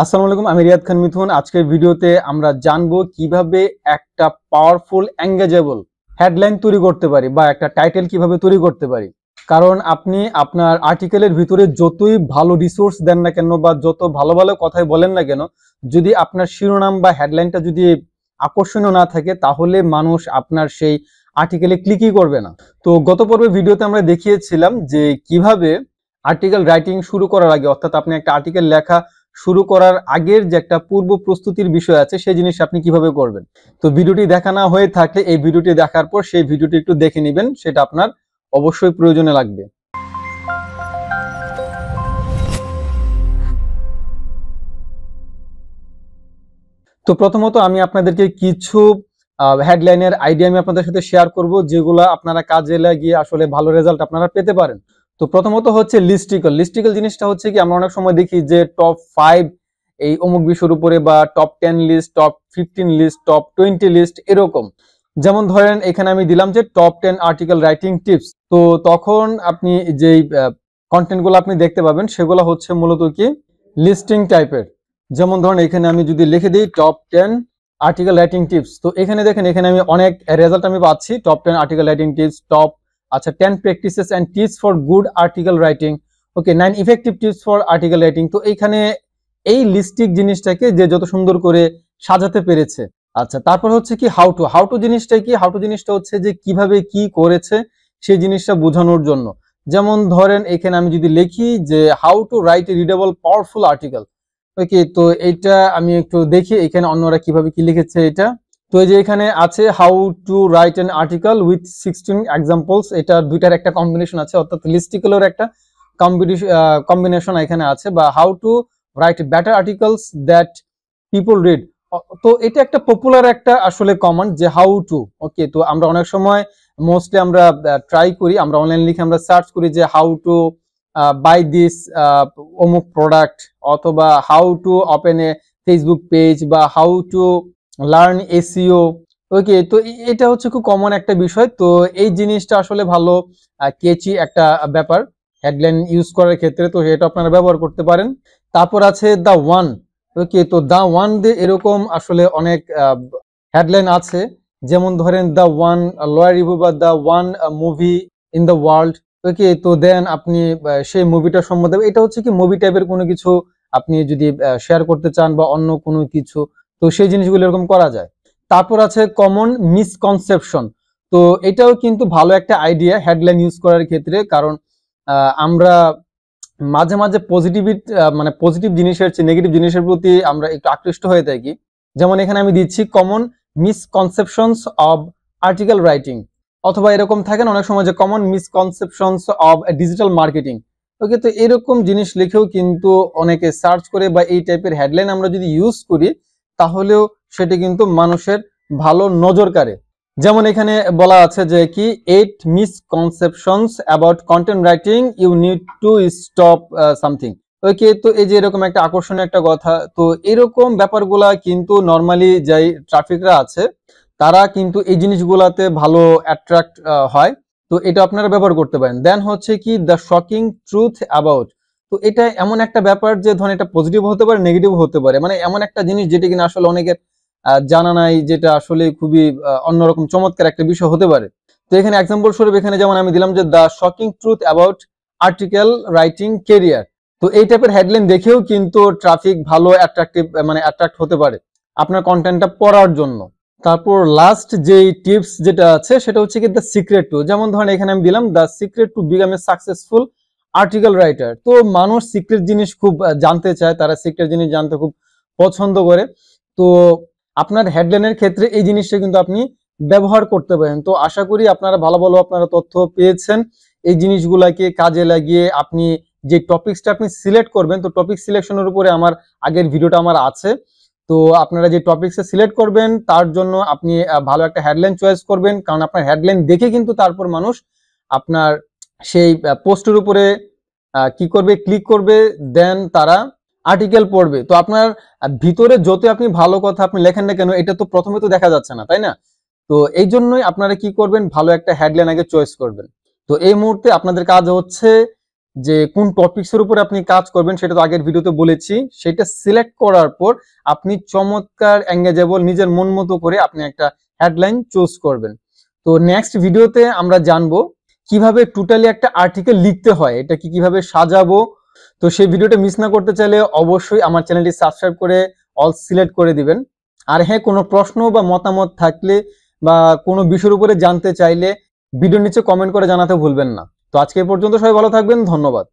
আসসালামু আলাইকুম, আমি রিয়াদ খান মিথুন। আজকের ভিডিওতে আমরা জানবো কিভাবে একটা পাওয়ারফুল এঙ্গেজেবল হেডলাইন তৈরি করতে পারি বা একটা টাইটেল কিভাবে তৈরি করতে পারি। কারণ আপনি আপনার আর্টিকেলের ভিতরে যতই ভালো রিসোর্স দেন না কেন বা যত ভালো ভালো কথাই বলেন না কেন, যদি আপনার শিরোনাম বা হেডলাইনটা যদি আকর্ষণীয় না থাকে তাহলে মানুষ আপনার সেই আর্টিকেলে ক্লিকই করবে না। তো গত পর্বে ভিডিওতে আমরা দেখিয়েছিলাম যে কিভাবে আর্টিকেল রাইটিং শুরু করার আগে, অর্থাৎ আপনি একটা আর্টিকেল লেখা শুরু করার আগের যে একটা পূর্ব প্রস্তুতির বিষয় আছে সেই জিনিস আপনি কিভাবে করবেন। তো ভিডিওটি দেখা না হয়ে থাকলে এই ভিডিওটি দেখার পর সেই ভিডিওটি একটু দেখে নেবেন, সেটা আপনার অবশ্যই প্রয়োজনে লাগবে। তো প্রথমত আমি আপনাদেরকে কিছু হেডলাইনের আইডিয়া আমি আপনাদের সাথে শেয়ার করব, যেগুলো আপনারা কাজে লাগিয়ে আসলে ভালো রেজাল্ট আপনারা পেতে পারেন। তো প্রথমত হচ্ছে লিস্টিকল জিনিসটা হচ্ছে কি, আমরা অনেক সময় দেখি যে টপ 5 এই অমুক বিষয়ের উপরে বা top 10 list, top 15 list, top 20 list এরকম। যেমন ধরেন এখানে আমি দিলাম যে টপ 10 আর্টিকেল রাইটিং টিপস। তো তখন আপনি যেই কন্টেন্টগুলো আপনি দেখতে পাবেন সেগুলো হচ্ছে মূলত কি লিস্টিং টাইপের। যেমন ধরুন এখানে আমি যদি লিখে দিই টপ 10 আর্টিকেল রাইটিং টিপস, তো এখানে দেখেন এখানে আমি অনেক রেজাল্ট আমি পাচ্ছি। Top 10 article writing tips, top 10 practices and tips for good article writing, okay 9 effective tips for article writing. তো এইখানে এই লিস্টিক জিনিসটাকে যে যত সুন্দর করে সাজাতে পেরেছে। আচ্ছা, তারপর হচ্ছে কি হাউ টু জিনিসটা কি, হাউ টু জিনিসটা হচ্ছে যে কিভাবে কি করেছে সেই জিনিসটা বোঝানোর জন্য। যেমন ধরেন এখানে আমি যদি লিখি যে how to write a readable powerful article, okay, তো এইটা আমি একটু দেখি এখানে অন্যরা কিভাবে কি লিখেছে এটা। তো এই যে এখানে আছে how to write an article with 16 examples, এটা দুইটার একটা কম্বিনেশন আছে, অর্থাৎ লিস্টিকলের একটা কম্বিনেশন এখানে আছে, বা how to right better articles that people read. তো এটা একটা পপুলার একটা আসলে কমান্ড যে হাউ টু, ওকে। তো আমরা অনেক সময় মোস্টলি আমরা ট্রাই করি, আমরা অনলাইন লিখে আমরা সার্চ করি যে হাউ টু বাই দিস অমুক প্রোডাক্ট, অথবা how to open A Facebook page, বা হাউ টু লার্ন এসইও, ওকে। তো এটা হচ্ছে খুব কমন একটা বিষয়। তো এই জিনিসটা আসলে ভালো কেচি একটা ব্যাপার হেডলাইন ইউজ করার ক্ষেত্রে, তো এটা আপনারা ব্যবহার করতে পারেন। তারপর আছে দ্য ওয়ান, ওকে। তো দ্য ওয়ান দিয়ে এরকম আসলে অনেক হেডলাইন আছে। যেমন ধরেন দ্য ওয়ান লয়ার রিভিউ বা the one movie in the world, okay. তো দেন আপনি সেই মুভিটার সম্বন্ধে, এটা হচ্ছে কি মুভি টাইপের কোনো কিছু আপনি যদি শেয়ার করতে চান বা অন্য কোনো কিছু, তো সেই জিনিসগুলো এরকম করা যায়। তারপর আছে কমন মিসকনসেপশন। তো এটাও কিন্তু ভালো একটা আইডিয়া হেডলাইন ইউজ করার ক্ষেত্রে, কারণ আমরা মাঝে মাঝে মানে পজিটিভ জিনিসের চেয়ে নেগেটিভ জিনিসের প্রতি আমরা একটু আকৃষ্ট হয়ে থাকি। যেমন এখানে আমি দিচ্ছি common misconceptions of article writing, অথবা এরকম থাকে না অনেক সময় যে common misconceptions of digital marketing, okay. তো এরকম জিনিস লিখেও কিন্তু অনেকে সার্চ করে, বা এই টাইপের হেডলাইন আমরা যদি ইউজ করি তাহলেও সেটি কিন্তু মানুষের ভালো নজর কাড়ে। যেমন এখানে বলা আছে যে কি 8 misconceptions about content writing you need to stop something, okay. তো এই যে এরকম একটা আকর্ষণীয় একটা কথা, তো এরকম ব্যাপারগুলা কিন্তু নর্মালি যাই ট্রাফিকরা আছে তারা কিন্তু এই জিনিসগুলাতে ভালো অ্যাট্রাক্ট হয়। তো এটা আপনারা ব্যবহার করতে পারেন। দেন হচ্ছে কি দ্য শকিং ট্রুথ অ্যাবাউট। তো এটা এমন একটা ব্যাপার যে ধরেন এটা পজিটিভ হতে পারে, নেগেটিভ হতে পারে, মানে এমন একটা জিনিস যেটা কিনা আসলে অনেকের জানা নাই, যেটা আসলে খুবই অন্যরকম চমৎকার একটা বিষয় হতে পারে। তো এখানে এক্সাম্পল স্বরূপ এখানে যেমন আমি দিলাম যে the shocking truth about article writing career. তো এই টাইপের হেডলাইন দেখেও কিন্তু ট্রাফিক ভালো অ্যাট্রাক্ট হতে পারে আপনার কন্টেন্টটা পড়ার জন্য। তারপর লাস্ট যেই টিপস যেটা আছে সেটা হচ্ছে কি দ্য সিক্রেট টু। যেমন ধরেন এখানে আমি দিলাম the secret to become a successful article writer. তো মানুষ সিক্রেট জিনিস খুব জানতে চায়, তারা সিক্রেট জিনিস জানতে খুব পছন্দ করে। তো আপনার হেডলাইনের ক্ষেত্রে এই জিনিসটা কিন্তু আপনি ব্যবহার করতে পারেন। তো আশা করি আপনারা ভালো ভালো আপনারা তথ্য পেয়েছেন। এই জিনিসগুলাকে কাজে লাগিয়ে আপনি যে টপিকসটা আপনি সিলেক্ট করবেন, তো টপিক সিলেকশনের উপরে আমার আগের ভিডিওটা আমার আছে। তো আপনারা যে টপিকসে সিলেক্ট করবেন তার জন্য আপনি ভালো একটা হেডলাইন চয়েস করবেন, কারণ আপনার হেডলাইন দেখে কিন্তু তারপর মানুষ আপনার সেই পোস্টের উপরে কি করবে, ক্লিক করবে, দেন তারা আর্টিকেল পড়বে। তো আপনার ভিতরে যত আপনি ভালো কথা আপনি লেখেন না কেন, এটা তো প্রথমে তো দেখা যাচ্ছে না, তাই না? তো এই জন্যই আপনারা কি করবেন, ভালো একটা হেডলাইন আগে চয়েস করবেন। তো এই মুহূর্তে আপনাদের কাজ হচ্ছে যে কোন টপিকসের উপরে আপনি কাজ করবেন সেটা তো আগের ভিডিওতে বলেছি। সেটা সিলেক্ট করার পর আপনি চমৎকার এঙ্গেজেবল নিজের মন মতো করে আপনি একটা হেডলাইন চুজ করবেন। তো নেক্সট ভিডিওতে আমরা জানবো কিভাবে টোটালি একটা আর্টিকেল লিখতে হয়, এটা কিভাবে সাজাবো। তো সেই ভিডিওটা মিস না করতে চাইলে অবশ্যই আমার চ্যানেলটি সাবস্ক্রাইব করে অল সিলেক্ট করে দিবেন। আর হ্যাঁ, কোনো প্রশ্ন বা মতামত থাকলে বা কোনো বিষয়ের উপরে জানতে চাইলে ভিডিওর নিচে কমেন্ট করে জানাতে ভুলবেন না। তো আজকে এই পর্যন্ত, সবাই ভালো থাকবেন, ধন্যবাদ।